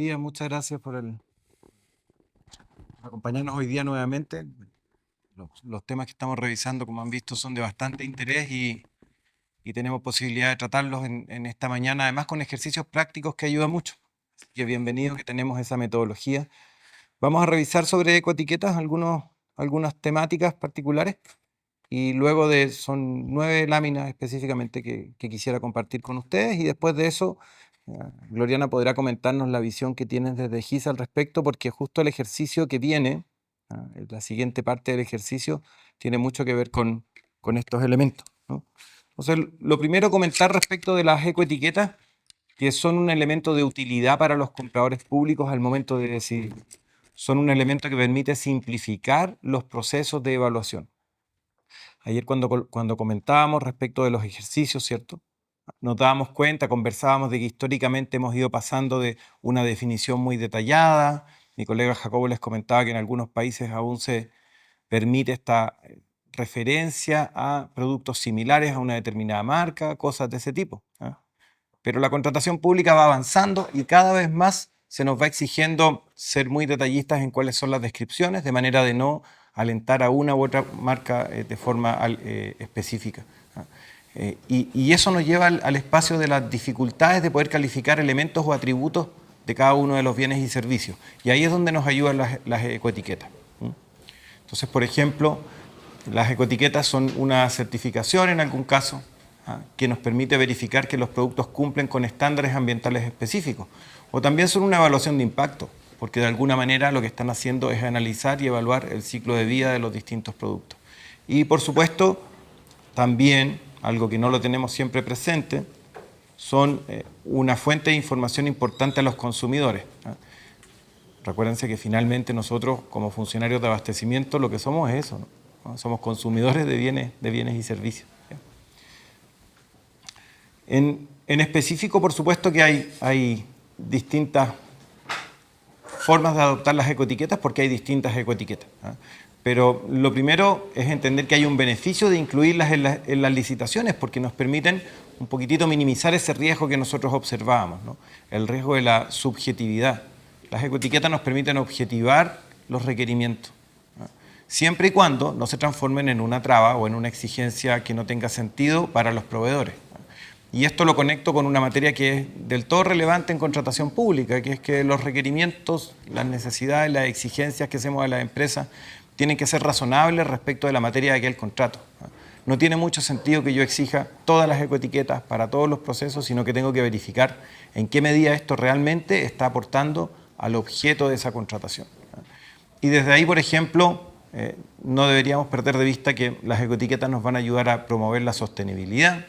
días, muchas gracias por acompañarnos hoy día nuevamente. Los temas que estamos revisando, como han visto, son de bastante interés y tenemos posibilidad de tratarlos en esta mañana, además con ejercicios prácticos que ayudan mucho. Así que bienvenido que tenemos esa metodología. Vamos a revisar sobre ecoetiquetas algunas temáticas particulares y luego son 9 láminas específicamente que quisiera compartir con ustedes y después de eso Gloriana podrá comentarnos la visión que tienen desde GIS al respecto, porque justo el ejercicio que viene, la siguiente parte del ejercicio, tiene mucho que ver con estos elementos, ¿no? Entonces, lo primero comentar respecto de las ecoetiquetas, que son un elemento de utilidad para los compradores públicos al momento de decidir. Son un elemento que permite simplificar los procesos de evaluación. Ayer cuando comentábamos respecto de los ejercicios, ¿cierto? Nos dábamos cuenta, conversábamos de que históricamente hemos ido pasando de una definición muy detallada. Mi colega Jacobo les comentaba que en algunos países aún se permite esta referencia a productos similares a una determinada marca, cosas de ese tipo, ¿ah? Pero la contratación pública va avanzando y cada vez más se nos va exigiendo ser muy detallistas en cuáles son las descripciones, de manera de no alentar a una u otra marca de forma específica, ¿ah? Y eso nos lleva al espacio de las dificultades de poder calificar elementos o atributos de cada uno de los bienes y servicios. Y ahí es donde nos ayudan las ecoetiquetas. Entonces, por ejemplo, las ecoetiquetas son una certificación en algún caso, que nos permite verificar que los productos cumplen con estándares ambientales específicos. O también son una evaluación de impacto, porque de alguna manera lo que están haciendo es analizar y evaluar el ciclo de vida de los distintos productos. Y por supuesto, también, algo que no lo tenemos siempre presente, son una fuente de información importante a los consumidores. Recuérdense que finalmente nosotros, como funcionarios de abastecimiento, lo que somos es eso, ¿no? Somos consumidores de bienes y servicios. En específico, por supuesto que hay distintas formas de adoptar las ecoetiquetas porque hay distintas ecoetiquetas. Pero lo primero es entender que hay un beneficio de incluirlas en las licitaciones porque nos permiten un poquitito minimizar ese riesgo que nosotros observábamos, ¿no? El riesgo de la subjetividad. Las ecoetiquetas nos permiten objetivar los requerimientos, ¿no? Siempre y cuando no se transformen en una traba o en una exigencia que no tenga sentido para los proveedores. Y esto lo conecto con una materia que es del todo relevante en contratación pública, que es que los requerimientos, las necesidades, las exigencias que hacemos a las empresas tienen que ser razonables respecto de la materia de aquel contrato. No tiene mucho sentido que yo exija todas las ecoetiquetas para todos los procesos, sino que tengo que verificar en qué medida esto realmente está aportando al objeto de esa contratación. Y desde ahí, por ejemplo, no deberíamos perder de vista que las ecoetiquetas nos van a ayudar a promover la sostenibilidad.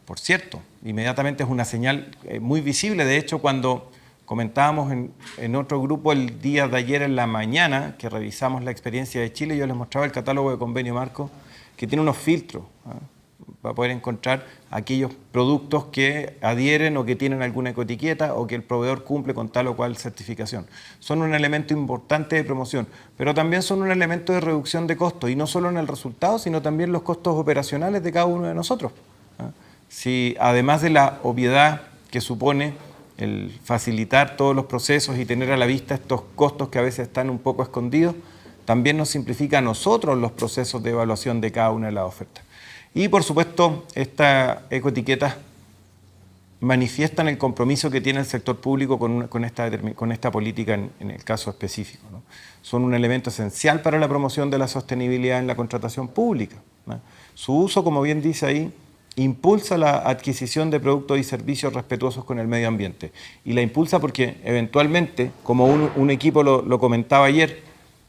Por cierto, inmediatamente es una señal muy visible. De hecho, cuando comentábamos en otro grupo el día de ayer en la mañana, que revisamos la experiencia de Chile, yo les mostraba el catálogo de convenio marco, que tiene unos filtros, para poder encontrar aquellos productos que adhieren o que tienen alguna ecoetiqueta o que el proveedor cumple con tal o cual certificación. Son un elemento importante de promoción, pero también son un elemento de reducción de costos, y no solo en el resultado, sino también los costos operacionales de cada uno de nosotros. Si además de la obviedad que supone el facilitar todos los procesos y tener a la vista estos costos que a veces están un poco escondidos, también nos simplifica a nosotros los procesos de evaluación de cada una de las ofertas. Y por supuesto, estas ecoetiquetas manifiestan el compromiso que tiene el sector público con esta política en el caso específico, ¿no? Son un elemento esencial para la promoción de la sostenibilidad en la contratación pública, ¿no? Su uso, como bien dice ahí, impulsa la adquisición de productos y servicios respetuosos con el medio ambiente. Y la impulsa porque eventualmente, como un equipo lo comentaba ayer,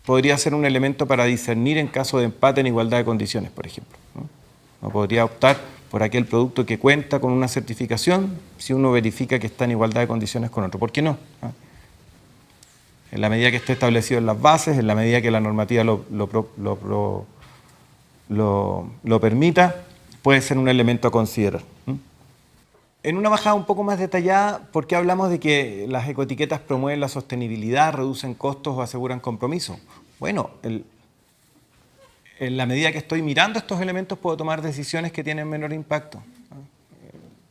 podría ser un elemento para discernir en caso de empate en igualdad de condiciones, por ejemplo, ¿no? No podría optar por aquel producto que cuenta con una certificación si uno verifica que está en igualdad de condiciones con otro. ¿Por qué no? En la medida que esté establecido en las bases, en la medida que la normativa lo permita, puede ser un elemento a considerar. En una bajada un poco más detallada, ¿por qué hablamos de que las ecoetiquetas promueven la sostenibilidad, reducen costos o aseguran compromiso? Bueno, en la medida que estoy mirando estos elementos puedo tomar decisiones que tienen menor impacto, ¿no?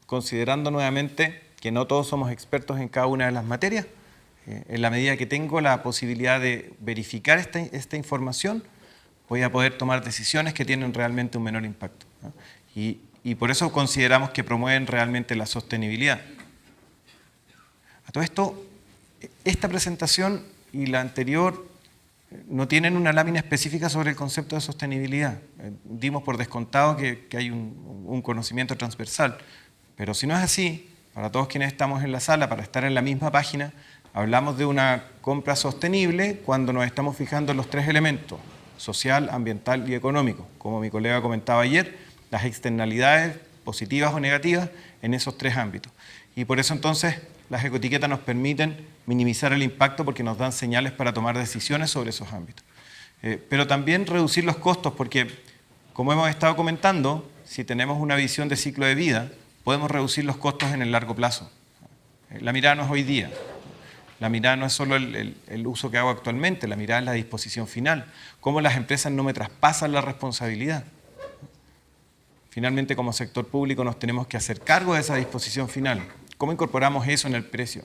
Considerando nuevamente que no todos somos expertos en cada una de las materias. En la medida que tengo la posibilidad de verificar esta información, voy a poder tomar decisiones que tienen realmente un menor impacto, ¿no? Y por eso consideramos que promueven realmente la sostenibilidad. A todo esto, esta presentación y la anterior no tienen una lámina específica sobre el concepto de sostenibilidad. Dimos por descontado que hay un conocimiento transversal, pero si no es así, para todos quienes estamos en la sala, para estar en la misma página, hablamos de una compra sostenible cuando nos estamos fijando en los tres elementos: social, ambiental y económico. Como mi colega comentaba ayer, las externalidades positivas o negativas en esos tres ámbitos. Y por eso entonces las ecoetiquetas nos permiten minimizar el impacto porque nos dan señales para tomar decisiones sobre esos ámbitos. Pero también reducir los costos porque, como hemos estado comentando, si tenemos una visión de ciclo de vida, podemos reducir los costos en el largo plazo. La mirada no es hoy día. La mirada no es solo el uso que hago actualmente, la mirada es la disposición final. Cómo las empresas no me traspasan la responsabilidad. Finalmente, como sector público, nos tenemos que hacer cargo de esa disposición final. ¿Cómo incorporamos eso en el precio?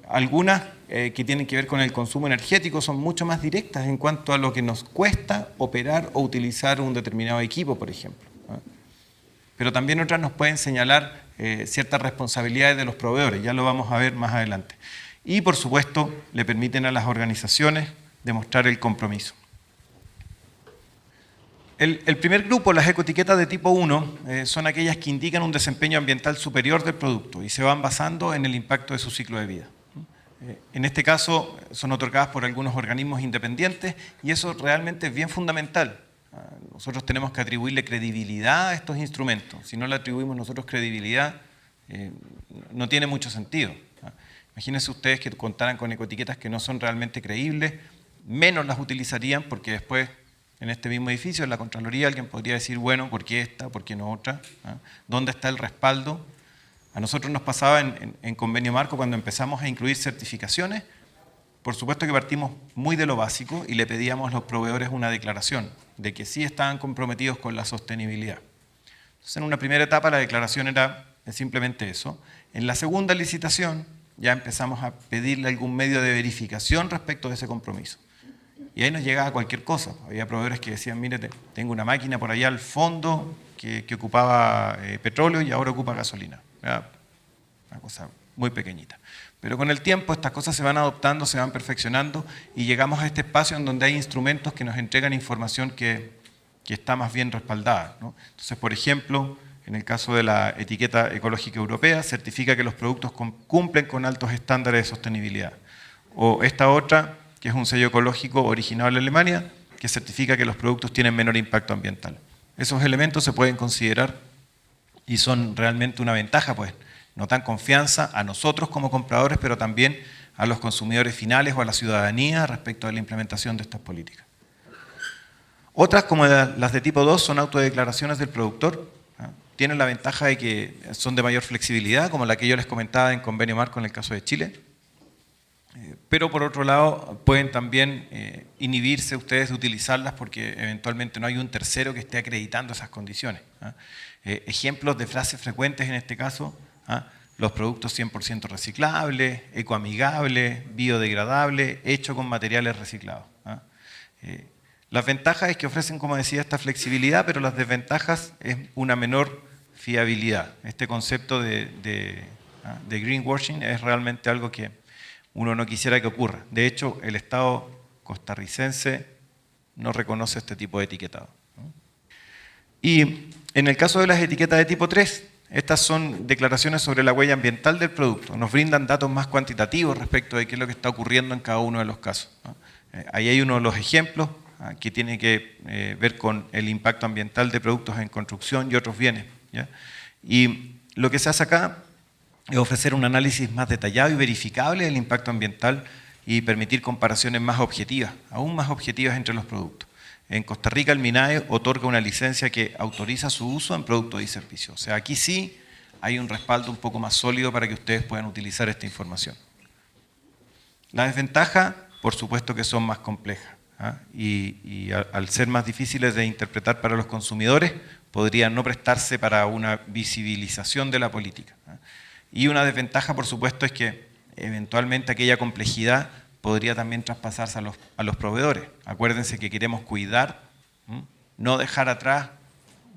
Algunas que tienen que ver con el consumo energético son mucho más directas en cuanto a lo que nos cuesta operar o utilizar un determinado equipo, por ejemplo. Pero también otras nos pueden señalar ciertas responsabilidades de los proveedores, ya lo vamos a ver más adelante. Y por supuesto, le permiten a las organizaciones demostrar el compromiso. El primer grupo, las ecoetiquetas de tipo 1, son aquellas que indican un desempeño ambiental superior del producto y se van basando en el impacto de su ciclo de vida. En este caso son otorgadas por algunos organismos independientes y eso realmente es bien fundamental. Nosotros tenemos que atribuirle credibilidad a estos instrumentos. Si no le atribuimos nosotros credibilidad, no tiene mucho sentido. Imagínense ustedes que contaran con ecoetiquetas que no son realmente creíbles, menos las utilizarían porque después, en este mismo edificio, en la Contraloría, alguien podría decir, bueno, ¿por qué esta? ¿Por qué no otra? ¿Dónde está el respaldo? A nosotros nos pasaba en convenio marco cuando empezamos a incluir certificaciones. Por supuesto que partimos muy de lo básico y le pedíamos a los proveedores una declaración de que sí estaban comprometidos con la sostenibilidad. Entonces, en una primera etapa la declaración era simplemente eso. En la segunda licitación ya empezamos a pedirle algún medio de verificación respecto de ese compromiso. Y ahí nos llegaba cualquier cosa. Había proveedores que decían, mire, tengo una máquina por allá al fondo que ocupaba petróleo y ahora ocupa gasolina. Era una cosa muy pequeñita. Pero con el tiempo estas cosas se van adoptando, se van perfeccionando y llegamos a este espacio en donde hay instrumentos que nos entregan información que está más bien respaldada, ¿no? Entonces, por ejemplo, en el caso de la etiqueta ecológica europea, certifica que los productos cumplen con altos estándares de sostenibilidad. O esta otra, que es un sello ecológico originado en Alemania, que certifica que los productos tienen menor impacto ambiental. Esos elementos se pueden considerar y son realmente una ventaja, pues nos dan confianza a nosotros como compradores, pero también a los consumidores finales o a la ciudadanía respecto a la implementación de estas políticas. Otras, como las de tipo 2, son autodeclaraciones del productor. Tienen la ventaja de que son de mayor flexibilidad, como la que yo les comentaba en convenio marco en el caso de Chile. Pero por otro lado, pueden también inhibirse ustedes de utilizarlas porque eventualmente no hay un tercero que esté acreditando esas condiciones. Ejemplos de frases frecuentes en este caso: los productos 100% reciclables, ecoamigables, biodegradables, hechos con materiales reciclados. Las ventajas es que ofrecen, como decía, esta flexibilidad, pero las desventajas es una menor fiabilidad. Este concepto de greenwashing es realmente algo que uno no quisiera que ocurra. De hecho, el Estado costarricense no reconoce este tipo de etiquetado. Y en el caso de las etiquetas de tipo 3, estas son declaraciones sobre la huella ambiental del producto. Nos brindan datos más cuantitativos respecto de qué es lo que está ocurriendo en cada uno de los casos. Ahí hay uno de los ejemplos que tiene que ver con el impacto ambiental de productos en construcción y otros bienes, ¿ya? Y lo que se hace acá es ofrecer un análisis más detallado y verificable del impacto ambiental y permitir comparaciones más objetivas, aún más objetivas entre los productos. En Costa Rica el MINAE otorga una licencia que autoriza su uso en productos y servicios. O sea, aquí sí hay un respaldo un poco más sólido para que ustedes puedan utilizar esta información. La desventaja, por supuesto que son más complejas, y al ser más difíciles de interpretar para los consumidores, podrían no prestarse para una visibilización de la política. Y una desventaja, por supuesto, es que eventualmente aquella complejidad podría también traspasarse a los proveedores. Acuérdense que queremos cuidar, no dejar atrás,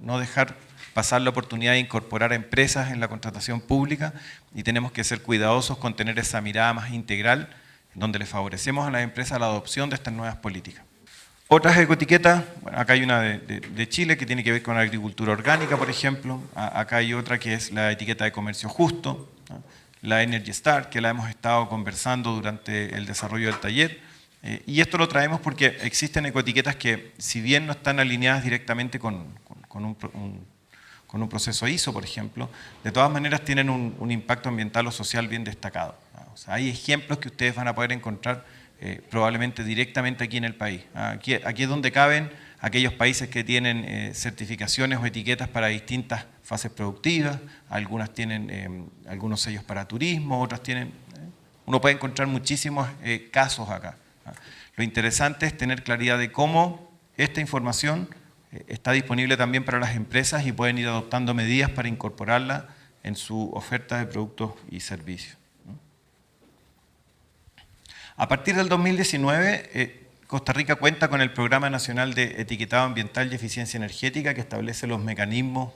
no dejar pasar la oportunidad de incorporar a empresas en la contratación pública, y tenemos que ser cuidadosos con tener esa mirada más integral, donde le favorecemos a las empresas la adopción de estas nuevas políticas. Otras ecoetiquetas, bueno, acá hay una de Chile que tiene que ver con la agricultura orgánica, por ejemplo. Acá hay otra que es la etiqueta de comercio justo, ¿no? La Energy Star, que la hemos estado conversando durante el desarrollo del taller. Y esto lo traemos porque existen ecoetiquetas que, si bien no están alineadas directamente con un proceso ISO, por ejemplo, de todas maneras tienen un impacto ambiental o social bien destacado, ¿no? O sea, hay ejemplos que ustedes van a poder encontrar probablemente directamente aquí en el país. Aquí es donde caben aquellos países que tienen certificaciones o etiquetas para distintas fases productivas, algunas tienen algunos sellos para turismo, otras tienen... uno puede encontrar muchísimos casos acá. Lo interesante es tener claridad de cómo esta información está disponible también para las empresas y pueden ir adoptando medidas para incorporarla en su oferta de productos y servicios. A partir del 2019, Costa Rica cuenta con el Programa Nacional de Etiquetado Ambiental y Eficiencia Energética, que establece los mecanismos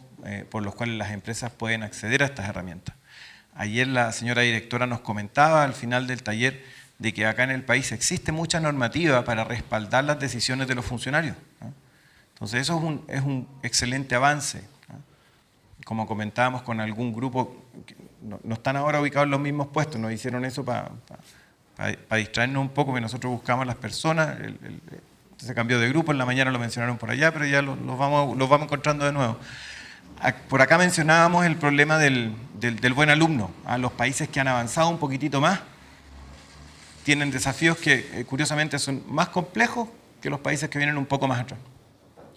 por los cuales las empresas pueden acceder a estas herramientas. Ayer la señora directora nos comentaba al final del taller de que acá en el país existe mucha normativa para respaldar las decisiones de los funcionarios, ¿no? Entonces eso es un excelente avance, ¿no? Como comentábamos con algún grupo, no están ahora ubicados en los mismos puestos, nos hicieron eso para distraernos un poco, que nosotros buscamos a las personas, se cambió de grupo, en la mañana lo mencionaron por allá, pero ya los vamos encontrando de nuevo. Por acá mencionábamos el problema del buen alumno. Los países que han avanzado un poquitito más tienen desafíos que curiosamente son más complejos que los países que vienen un poco más atrás.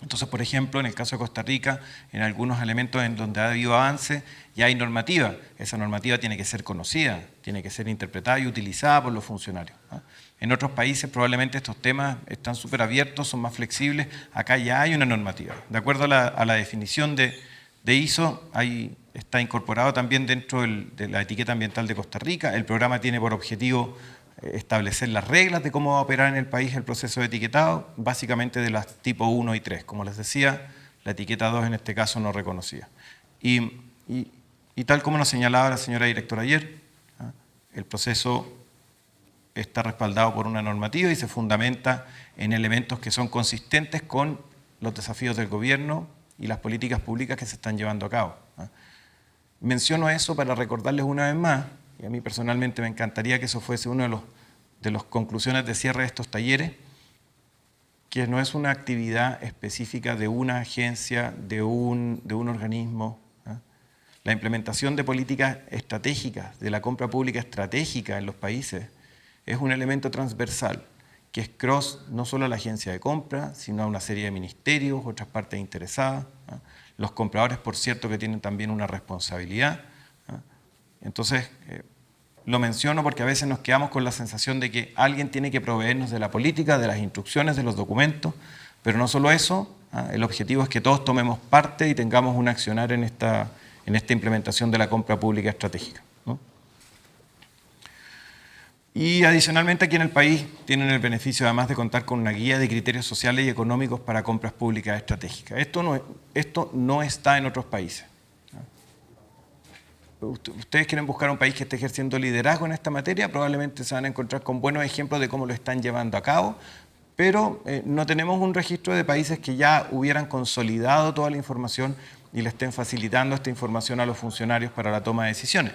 Entonces, por ejemplo, en el caso de Costa Rica, en algunos elementos en donde ha habido avance, ya hay normativa. Esa normativa tiene que ser conocida, tiene que ser interpretada y utilizada por los funcionarios, ¿no? En otros países probablemente estos temas están súper abiertos, son más flexibles. Acá ya hay una normativa. De acuerdo a la definición de ISO, está incorporado también dentro de la etiqueta ambiental de Costa Rica. El programa tiene por objetivo establecer las reglas de cómo va a operar en el país el proceso de etiquetado, básicamente de las tipo 1 y 3. Como les decía, la etiqueta 2 en este caso no reconocida. Y tal como nos señalaba la señora directora ayer, el proceso está respaldado por una normativa y se fundamenta en elementos que son consistentes con los desafíos del gobierno y las políticas públicas que se están llevando a cabo. Menciono eso para recordarles una vez más, y a mí personalmente me encantaría que eso fuese uno de las conclusiones de cierre de estos talleres, que no es una actividad específica de una agencia, de un organismo. La implementación de políticas estratégicas, de la compra pública estratégica en los países, es un elemento transversal, que es cross no solo a la agencia de compra, sino a una serie de ministerios, otras partes interesadas. Los compradores, por cierto, que tienen también una responsabilidad. Entonces, lo menciono porque a veces nos quedamos con la sensación de que alguien tiene que proveernos de la política, de las instrucciones, de los documentos, pero no solo eso, el objetivo es que todos tomemos parte y tengamos un accionar en esta implementación de la compra pública estratégica, ¿no? Y adicionalmente aquí en el país tienen el beneficio además de contar con una guía de criterios sociales y económicos para compras públicas estratégicas. Esto no está en otros países. Ustedes quieren buscar un país que esté ejerciendo liderazgo en esta materia, probablemente se van a encontrar con buenos ejemplos de cómo lo están llevando a cabo, pero no tenemos un registro de países que ya hubieran consolidado toda la información y le estén facilitando esta información a los funcionarios para la toma de decisiones.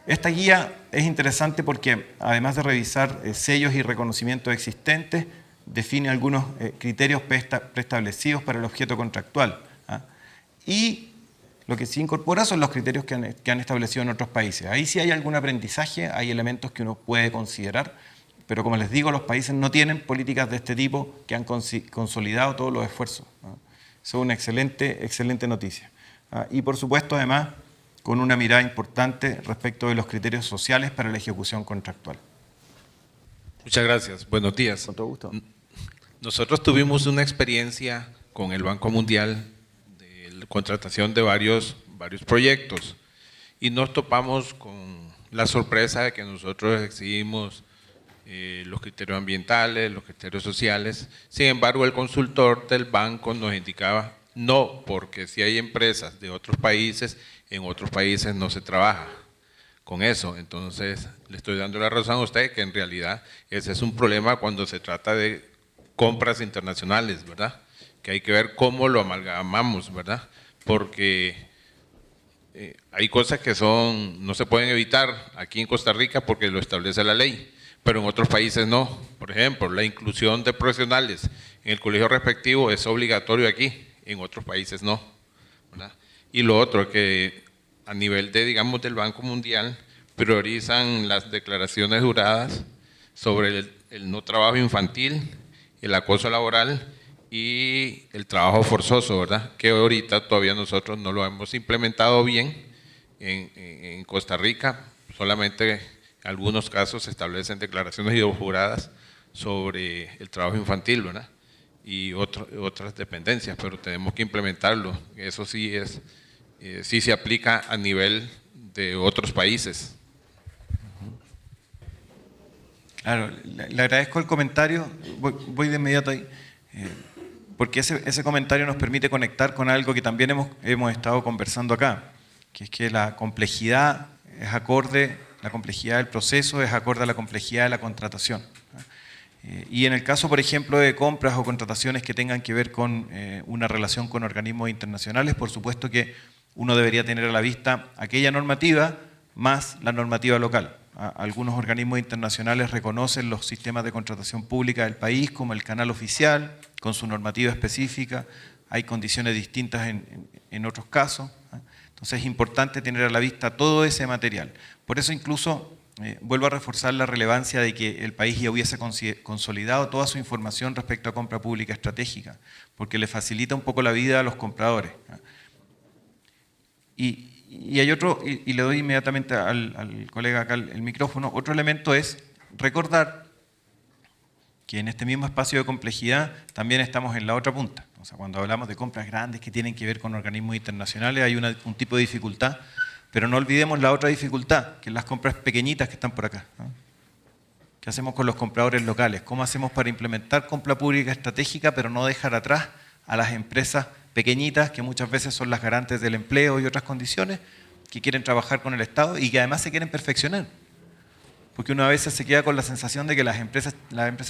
Esta guía es interesante porque, además de revisar sellos y reconocimientos existentes, define algunos criterios preestablecidos para el objeto contractual. Y lo que sí incorpora son los criterios que han establecido en otros países. Ahí sí hay algún aprendizaje, hay elementos que uno puede considerar, pero como les digo, los países no tienen políticas de este tipo que han consolidado todos los esfuerzos. Eso es una excelente noticia. Y por supuesto, además, con una mirada importante respecto de los criterios sociales para la ejecución contractual. Muchas gracias. Buenos días. Con todo gusto. Nosotros tuvimos una experiencia con el Banco Mundial de la contratación de varios proyectos y nos topamos con la sorpresa de que nosotros exigimos los criterios ambientales, los criterios sociales. Sin embargo, el consultor del banco nos indicaba no, porque si hay empresas de otros países, en otros países no se trabaja con eso. Entonces, le estoy dando la razón a usted que en realidad ese es un problema cuando se trata de compras internacionales, ¿verdad? Que hay que ver cómo lo amalgamamos, ¿verdad? Porque hay cosas que no se pueden evitar aquí en Costa Rica porque lo establece la ley, pero en otros países no. Por ejemplo, la inclusión de profesionales en el colegio respectivo es obligatorio aquí, en otros países no, ¿verdad? Y lo otro, que a nivel de, digamos, del Banco Mundial, priorizan las declaraciones juradas sobre el no trabajo infantil, el acoso laboral y el trabajo forzoso, ¿verdad? Que ahorita todavía nosotros no lo hemos implementado bien en Costa Rica, solamente en algunos casos se establecen declaraciones juradas sobre el trabajo infantil, ¿verdad? Y otras dependencias, pero tenemos que implementarlo. Eso sí sí se aplica a nivel de otros países. Claro, le agradezco el comentario, voy de inmediato ahí, porque ese comentario nos permite conectar con algo que también hemos estado conversando acá, que es que la complejidad es acorde, la complejidad del proceso es acorde a la complejidad de la contratación. Y en el caso, por ejemplo, de compras o contrataciones que tengan que ver con una relación con organismos internacionales, por supuesto que uno debería tener a la vista aquella normativa más la normativa local. Algunos organismos internacionales reconocen los sistemas de contratación pública del país como el canal oficial, con su normativa específica. Hay condiciones distintas en otros casos. Entonces es importante tener a la vista todo ese material. Por eso incluso vuelvo a reforzar la relevancia de que el país ya hubiese consolidado toda su información respecto a compra pública estratégica, porque le facilita un poco la vida a los compradores. Y hay otro, y le doy inmediatamente al colega acá el micrófono, otro elemento es recordar que en este mismo espacio de complejidad también estamos en la otra punta. O sea, cuando hablamos de compras grandes que tienen que ver con organismos internacionales hay un tipo de dificultad, pero no olvidemos la otra dificultad, que es las compras pequeñitas que están por acá, ¿no? ¿Qué hacemos con los compradores locales? ¿Cómo hacemos para implementar compra pública estratégica, pero no dejar atrás a las empresas pequeñitas, que muchas veces son las garantes del empleo y otras condiciones, que quieren trabajar con el Estado y que además se quieren perfeccionar? Porque uno a veces se queda con la sensación de que las empresas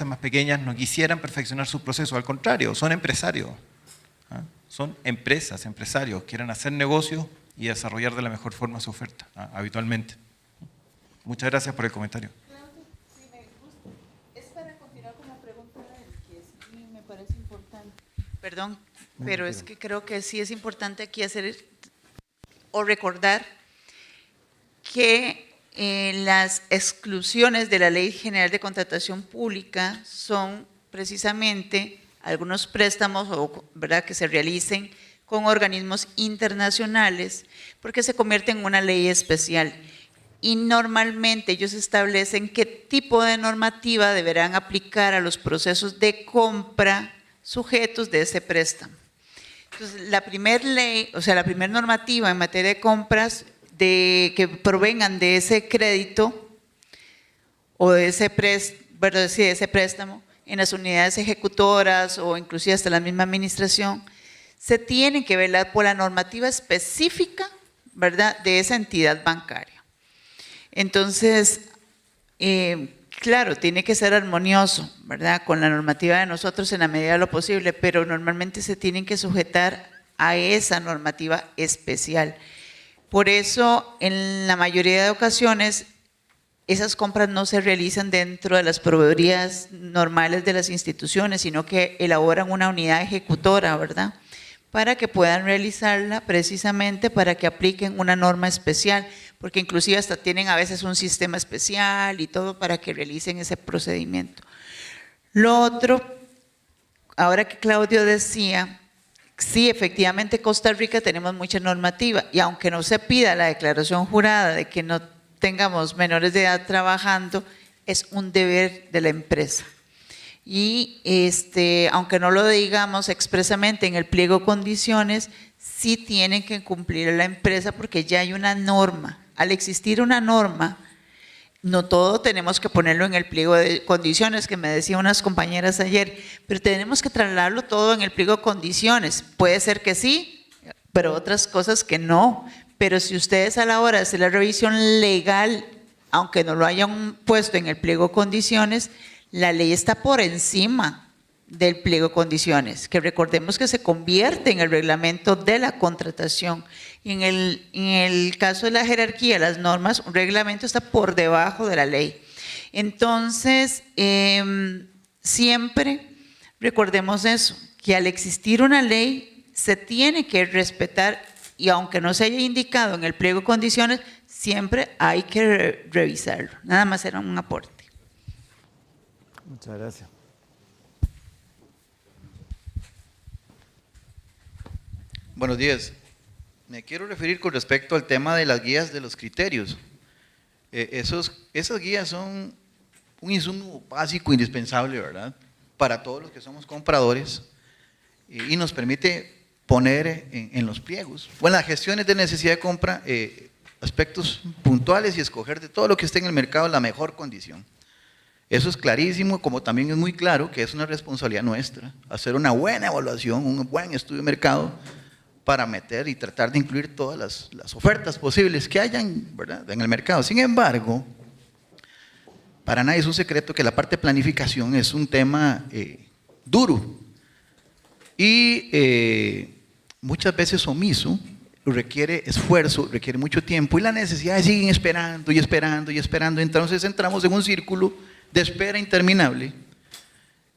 más pequeñas no quisieran perfeccionar su proceso, al contrario, son empresarios. Son empresarios, quieren hacer negocios y desarrollar de la mejor forma su oferta, habitualmente. Muchas gracias por el comentario. Sí, me gusta. Es para continuar con la pregunta que sí me parece importante. Perdón, pero es que creo que sí es importante aquí hacer o recordar que las exclusiones de la Ley General de Contratación Pública son precisamente algunos préstamos, ¿verdad?, que se realicen con organismos internacionales, porque se convierte en una ley especial. Y normalmente ellos establecen qué tipo de normativa deberán aplicar a los procesos de compra sujetos de ese préstamo. Entonces, la primera ley, o sea, la primera normativa en materia de compras que provengan de ese crédito o de ese préstamo en las unidades ejecutoras o inclusive hasta la misma administración, se tiene que velar por la normativa específica, ¿verdad?, de esa entidad bancaria. Entonces, claro, tiene que ser armonioso, ¿verdad?, con la normativa de nosotros en la medida de lo posible, pero normalmente se tienen que sujetar a esa normativa especial. Por eso, en la mayoría de ocasiones, esas compras no se realizan dentro de las proveedorías normales de las instituciones, sino que elaboran una unidad ejecutora, ¿verdad?, para que puedan realizarla precisamente para que apliquen una norma especial, porque inclusive hasta tienen a veces un sistema especial y todo para que realicen ese procedimiento. Lo otro, ahora que Claudio decía, sí, efectivamente Costa Rica tenemos mucha normativa y aunque no se pida la declaración jurada de que no tengamos menores de edad trabajando, es un deber de la empresa. Y aunque no lo digamos expresamente en el pliego de condiciones, sí tiene que cumplir la empresa porque ya hay una norma. Al existir una norma, no todo tenemos que ponerlo en el pliego de condiciones, que me decían unas compañeras ayer, pero tenemos que trasladarlo todo en el pliego de condiciones. Puede ser que sí, pero otras cosas que no. Pero si ustedes a la hora de hacer la revisión legal, aunque no lo hayan puesto en el pliego de condiciones, la ley está por encima del pliego de condiciones, que recordemos que se convierte en el reglamento de la contratación. Y en el caso de la jerarquía, las normas, un reglamento está por debajo de la ley. Entonces, siempre recordemos eso, que al existir una ley se tiene que respetar, y aunque no se haya indicado en el pliego de condiciones, siempre hay que revisarlo. Nada más era un aporte. Muchas gracias. Buenos días. Me quiero referir con respecto al tema de las guías de los criterios. Esas guías son un insumo básico, indispensable, ¿verdad?, para todos los que somos compradores, y nos permite poner en los pliegos, o en las gestiones de necesidad de compra, aspectos puntuales y escoger de todo lo que esté en el mercado la mejor condición. Eso es clarísimo, como también es muy claro que es una responsabilidad nuestra hacer una buena evaluación, un buen estudio de mercado para meter y tratar de incluir todas las ofertas posibles que hayan, ¿verdad?, en el mercado. Sin embargo, para nadie es un secreto que la parte de planificación es un tema duro y muchas veces omiso, requiere esfuerzo, requiere mucho tiempo, y las necesidades siguen esperando y esperando y esperando. Entonces entramos en un círculo de espera interminable,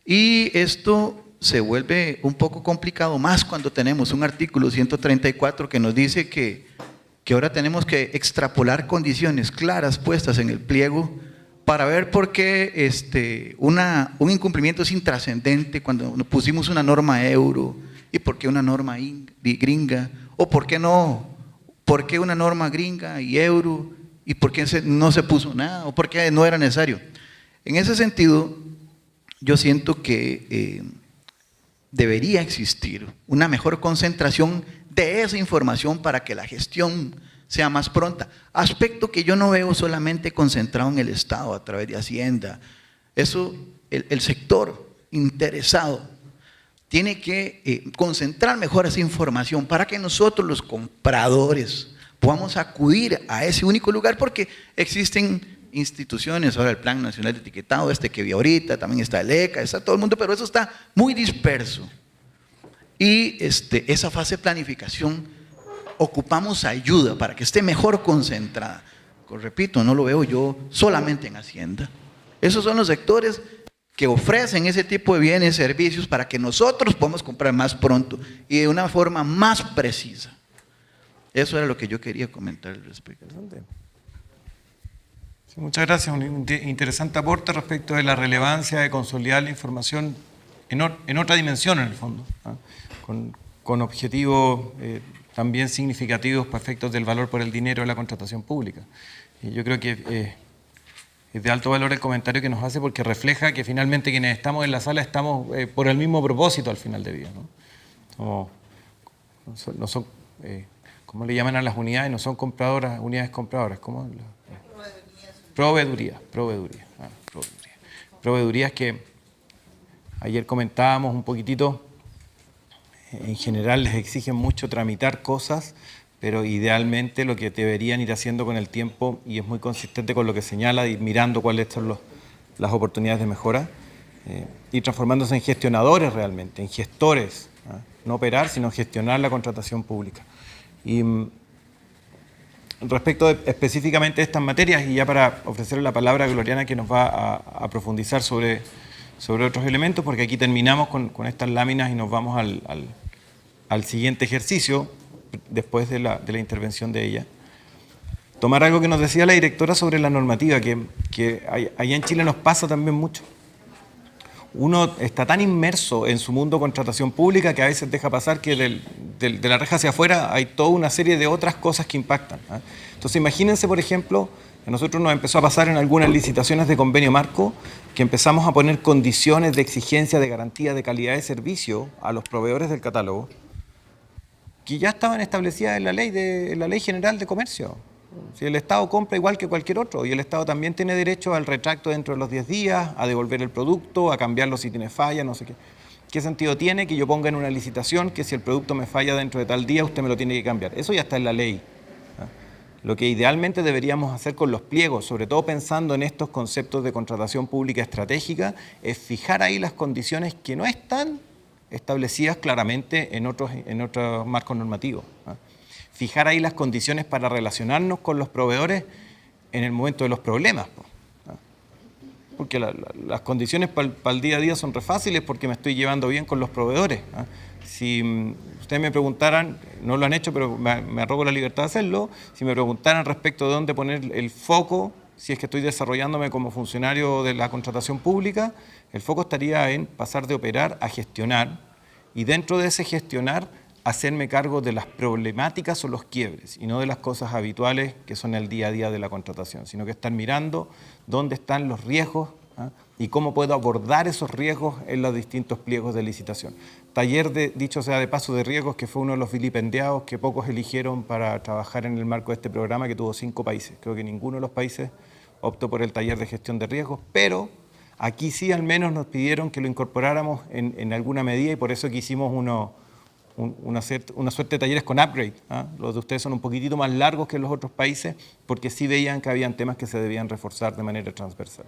y esto se vuelve un poco complicado, más cuando tenemos un artículo 134 que nos dice que ahora tenemos que extrapolar condiciones claras puestas en el pliego para ver por qué un incumplimiento es intrascendente cuando pusimos una norma euro, y por qué una norma gringa, o por qué no, por qué una norma gringa y euro, y por qué no se puso nada, o por qué no era necesario. En ese sentido, yo siento que debería existir una mejor concentración de esa información para que la gestión sea más pronta. Aspecto que yo no veo solamente concentrado en el Estado a través de Hacienda. Eso, el sector interesado tiene que concentrar mejor esa información para que nosotros, los compradores, podamos acudir a ese único lugar, porque existen instituciones, ahora el Plan Nacional de Etiquetado, que vi ahorita, también está el ECA, está todo el mundo, pero eso está muy disperso. Y esa fase de planificación ocupamos ayuda para que esté mejor concentrada. Repito, no lo veo yo solamente en Hacienda. Esos son los sectores que ofrecen ese tipo de bienes y servicios para que nosotros podamos comprar más pronto y de una forma más precisa. Eso era lo que yo quería comentar al respecto. Sí, muchas gracias. Un interesante aporte respecto de la relevancia de consolidar la información en otra dimensión, en el fondo, ¿ah?, con objetivos también significativos para efectos del valor por el dinero de la contratación pública. Y yo creo que es de alto valor el comentario que nos hace, porque refleja que finalmente quienes estamos en la sala estamos por el mismo propósito al final de día, ¿no? No son ¿cómo le llaman a las unidades? No son compradoras, unidades compradoras. ¿Cómo? Proveeduría. Proveedurías que ayer comentábamos un poquitito. En general les exigen mucho tramitar cosas, pero idealmente lo que deberían ir haciendo con el tiempo, y es muy consistente con lo que señala, y mirando cuáles son las oportunidades de mejora, y transformándose en gestionadores realmente, en gestores, ¿ah?, no operar, sino gestionar la contratación pública. Y respecto específicamente de estas materias, y ya para ofrecerle la palabra a Gloriana, que nos va a profundizar sobre otros elementos, porque aquí terminamos con estas láminas y nos vamos al siguiente ejercicio, después de la intervención de ella. Tomar algo que nos decía la directora sobre la normativa, que allá en Chile nos pasa también mucho. Uno está tan inmerso en su mundo de contratación pública que a veces deja pasar que de la reja hacia afuera hay toda una serie de otras cosas que impactan, ¿ah? Entonces imagínense, por ejemplo, A nosotros nos empezó a pasar en algunas licitaciones de convenio marco que empezamos a poner condiciones de exigencia, de garantía, de calidad de servicio a los proveedores del catálogo que ya estaban establecidas en la ley general de comercio. Si el Estado compra igual que cualquier otro y el Estado también tiene derecho al retracto dentro de los 10 días, a devolver el producto, a cambiarlo si tiene falla, no sé qué. ¿Qué sentido tiene que yo ponga en una licitación que si el producto me falla dentro de tal día usted me lo tiene que cambiar? Eso ya está en la ley. Lo que idealmente deberíamos hacer con los pliegos, sobre todo pensando en estos conceptos de contratación pública estratégica, es fijar ahí las condiciones que no están establecidas claramente en otros marcos normativos. Fijar ahí las condiciones para relacionarnos con los proveedores en el momento de los problemas. Porque las condiciones para el día a día son re fáciles porque me estoy llevando bien con los proveedores. Si ustedes me preguntaran, no lo han hecho, pero me arrogo la libertad de hacerlo, si me preguntaran respecto de dónde poner el foco, si es que estoy desarrollándome como funcionario de la contratación pública, el foco estaría en pasar de operar a gestionar y dentro de ese gestionar hacerme cargo de las problemáticas o los quiebres y no de las cosas habituales que son el día a día de la contratación, sino que estar mirando dónde están los riesgos y cómo puedo abordar esos riesgos en los distintos pliegos de licitación. Taller, dicho sea de paso, de riesgos, que fue uno de los vilipendiados que pocos eligieron para trabajar en el marco de este programa, que tuvo 5 países. Creo que ninguno de los países optó por el taller de gestión de riesgos, pero aquí sí al menos nos pidieron que lo incorporáramos en alguna medida y por eso que hicimos una suerte de talleres con upgrade. Los de ustedes son un poquitito más largos que los otros países porque sí veían que habían temas que se debían reforzar de manera transversal.